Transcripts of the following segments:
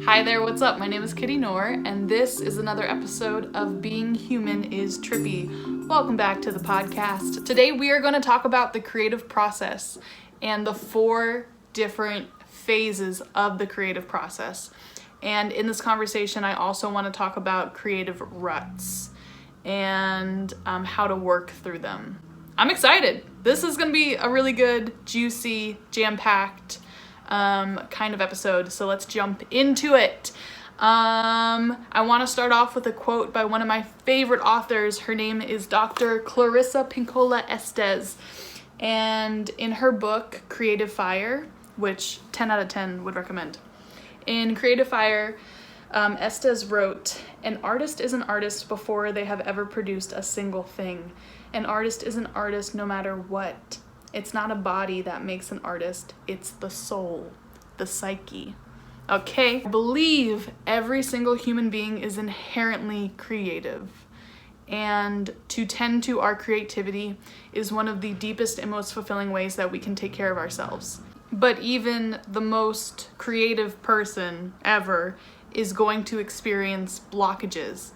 Hi there, what's up? My name is Kitty Knorr, and this is another episode of Being Human is Trippy. Welcome back to the podcast. Today we are going to talk about the creative process and the 4 different phases of the creative process. And in this conversation, I also want to talk about creative ruts and how to work through them. I'm excited. This is going to be a really good, juicy, jam-packed kind of episode, so let's jump into it. I want to start off with a quote by one of my favorite authors. Her name is Dr. Clarissa Pinkola Estes, and in her book Creative Fire, which 10 out of 10 would recommend. In Creative Fire, Estes wrote, "An artist is an artist before they have ever produced a single thing. An artist is an artist no matter what. It's not a body that makes an artist, it's the soul, the psyche." Okay, I believe every single human being is inherently creative, and to tend to our creativity is one of the deepest and most fulfilling ways that we can take care of ourselves. But even the most creative person ever is going to experience blockages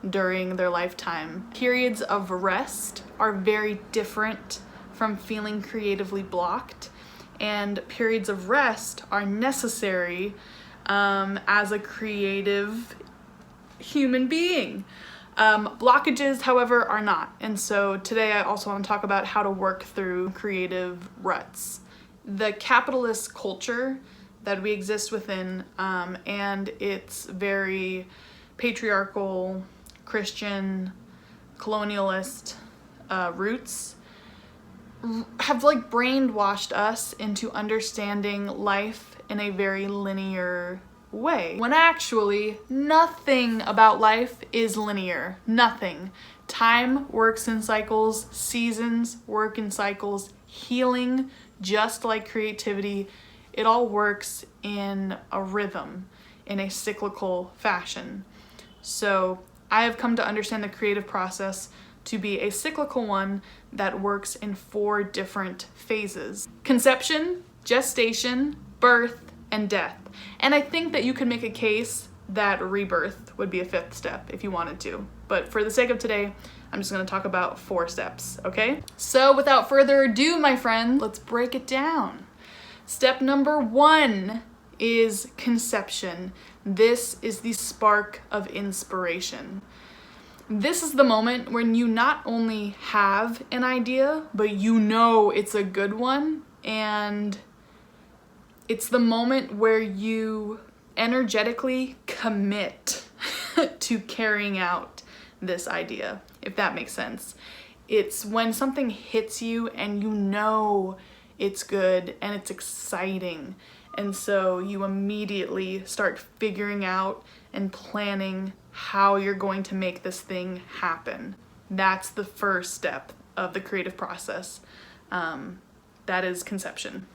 during their lifetime. Periods of rest are very different from feeling creatively blocked, and periods of rest are necessary as a creative human being. Blockages, however, are not. And so today I also want to talk about how to work through creative ruts. The capitalist culture that we exist within, and its very patriarchal, Christian, colonialist roots have brainwashed us into understanding life in a very linear way, when actually nothing about life is linear. Nothing. Time works in cycles, seasons work in cycles, healing, just like creativity, it all works in a rhythm, in a cyclical fashion. So I have come to understand the creative process to be a cyclical one that works in 4 different phases: conception, gestation, birth, and death. And I think that you could make a case that rebirth would be a 5th step if you wanted to. But for the sake of today, I'm just going to talk about 4 steps, okay? So without further ado, my friend, let's break it down. Step number 1 is conception. This is the spark of inspiration. This is the moment when you not only have an idea, but you know it's a good one, and it's the moment where you energetically commit to carrying out this idea, if that makes sense. It's when something hits you and you know it's good and it's exciting, and so you immediately start figuring out and planning how you're going to make this thing happen. That's the first step of the creative process. That is conception.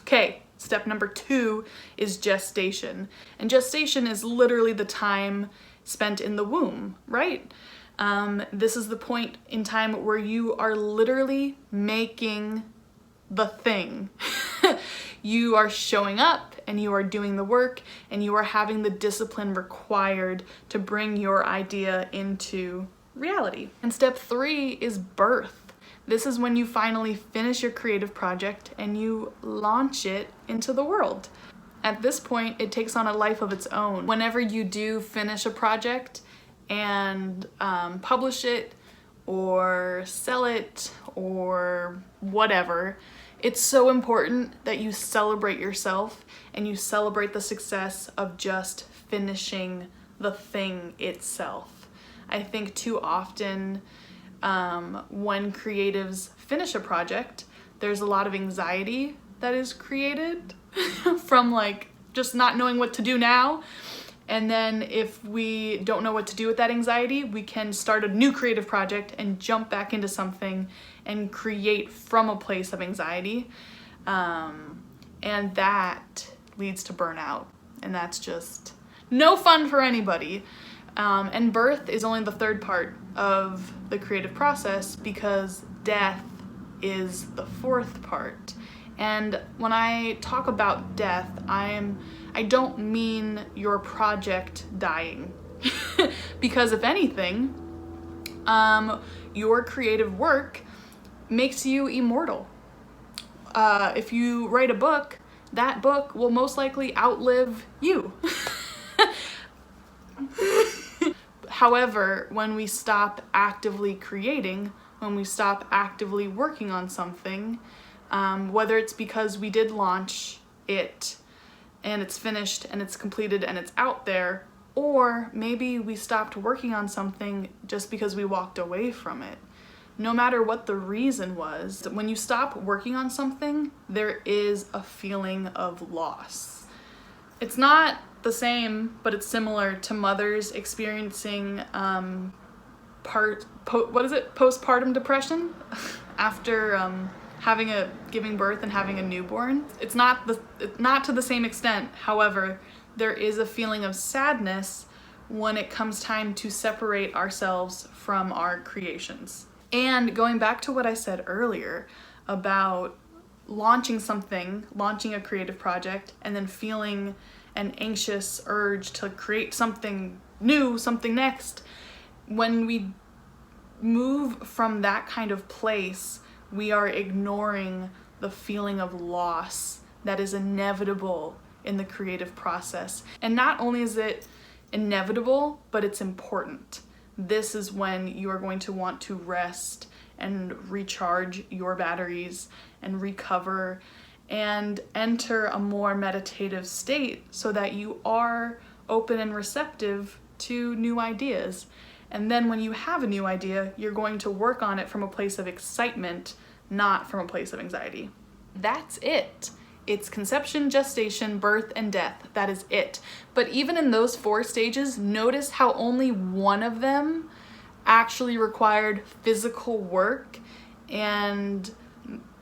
Okay, step number 2 is gestation. And gestation is literally the time spent in the womb, right? This is the point in time where you are literally making the thing. You are showing up and you are doing the work and you are having the discipline required to bring your idea into reality. And step 3 is birth. This is when you finally finish your creative project and you launch it into the world. At this point, it takes on a life of its own. Whenever you do finish a project and publish it or sell it or whatever, it's so important that you celebrate yourself and you celebrate the success of just finishing the thing itself. I think too often when creatives finish a project, there's a lot of anxiety that is created from just not knowing what to do now. And then if we don't know what to do with that anxiety, we can start a new creative project and jump back into something and create from a place of anxiety. And that leads to burnout. And that's just no fun for anybody. And birth is only the 3rd part of the creative process, because death is the 4th part. And when I talk about death, I don't mean your project dying. Because if anything, your creative work makes you immortal. If you write a book, that book will most likely outlive you. However, when we stop actively creating, when we stop actively working on something, whether it's because we did launch it and it's finished and it's completed and it's out there, or maybe we stopped working on something just because we walked away from it. No matter what the reason was, when you stop working on something, there is a feeling of loss. It's not the same, but it's similar to mothers experiencing postpartum depression after giving birth and having a newborn. It's not to the same extent. However, there is a feeling of sadness when it comes time to separate ourselves from our creations. And going back to what I said earlier about launching a creative project, and then feeling an anxious urge to create something new, something next, when we move from that kind of place, we are ignoring the feeling of loss that is inevitable in the creative process. And not only is it inevitable, but it's important. This is when you are going to want to rest and recharge your batteries and recover and enter a more meditative state so that you are open and receptive to new ideas. And then when you have a new idea, you're going to work on it from a place of excitement, not from a place of anxiety. That's it. It's conception, gestation, birth, and death. That is it. But even in those 4 stages, notice how only one of them actually required physical work and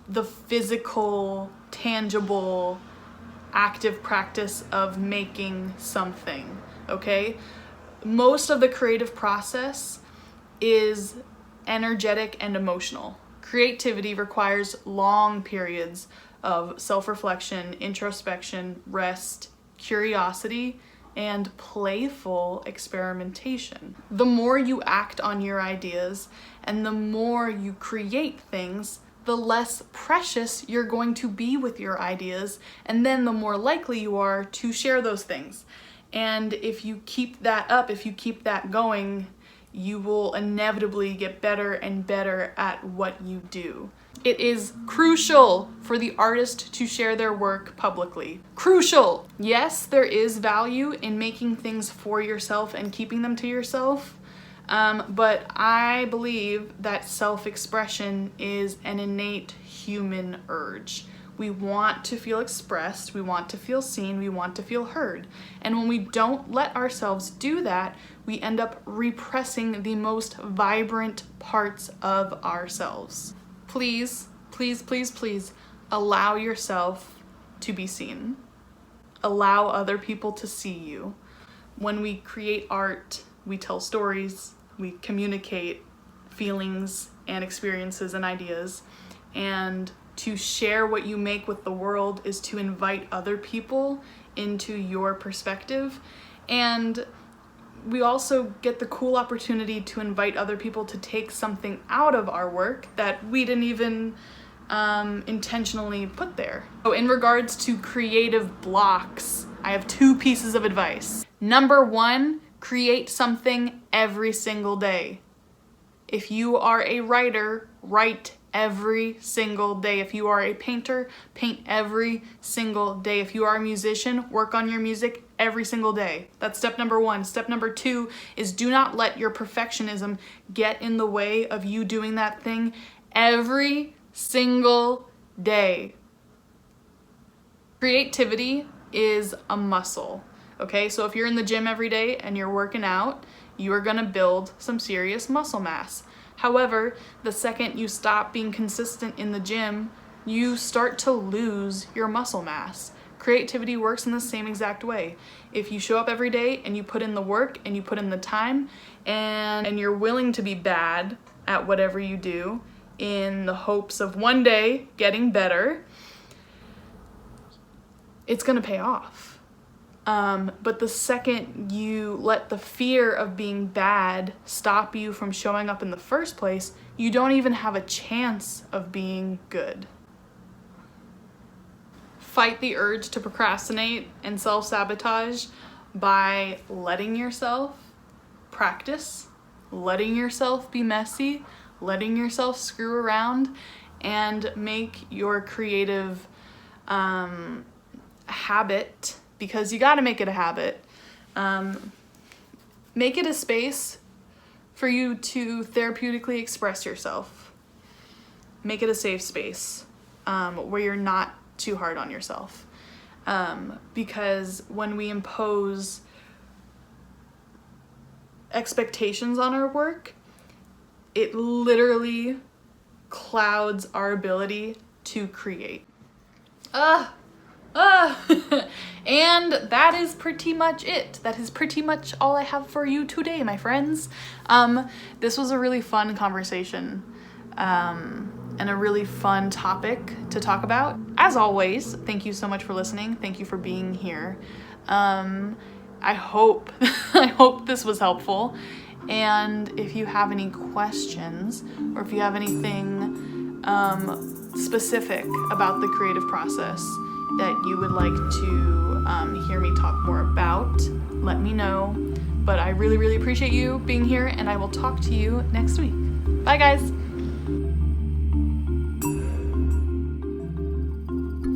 the physical, tangible, active practice of making something, okay? Most of the creative process is energetic and emotional. Creativity requires long periods of self-reflection, introspection, rest, curiosity, and playful experimentation. The more you act on your ideas and the more you create things, the less precious you're going to be with your ideas, and then the more likely you are to share those things. And if you keep that up, if you keep that going, you will inevitably get better and better at what you do. It is crucial for the artist to share their work publicly. Crucial! Yes, there is value in making things for yourself and keeping them to yourself, but I believe that self-expression is an innate human urge. We want to feel expressed, we want to feel seen, we want to feel heard. And when we don't let ourselves do that, we end up repressing the most vibrant parts of ourselves. Please, please, please, please allow yourself to be seen. Allow other people to see you. When we create art, we tell stories, we communicate feelings and experiences and ideas, and to share what you make with the world is to invite other people into your perspective. And we also get the cool opportunity to invite other people to take something out of our work that we didn't even intentionally put there. So in regards to creative blocks, I have 2 pieces of advice. Number 1, create something every single day. If you are a writer, write every single day. If you are a painter, paint every single day. If you are a musician, work on your music every single day. That's step number 1. Step number 2 is do not let your perfectionism get in the way of you doing that thing every single day. Creativity is a muscle, okay? So if you're in the gym every day and you're working out, you are gonna build some serious muscle mass. However, the second you stop being consistent in the gym, you start to lose your muscle mass. Creativity works in the same exact way. If you show up every day and you put in the work and you put in the time and you're willing to be bad at whatever you do in the hopes of one day getting better, it's gonna pay off. But the second you let the fear of being bad stop you from showing up in the first place, you don't even have a chance of being good. Fight the urge to procrastinate and self-sabotage by letting yourself practice, letting yourself be messy, letting yourself screw around, and make your creative habit, because you got to make it a habit, make it a space for you to therapeutically express yourself. Make it a safe space where you're not too hard on yourself. Because when we impose expectations on our work, it literally clouds our ability to create. And that is pretty much it. That is pretty much all I have for you today, my friends. This was a really fun conversation, and a really fun topic to talk about. As always, thank you so much for listening. Thank you for being here. I hope this was helpful. And if you have any questions, or if you have anything specific about the creative process that you would like to hear me talk more about, let me know. But I really, really appreciate you being here, and I will talk to you next week. Bye, guys.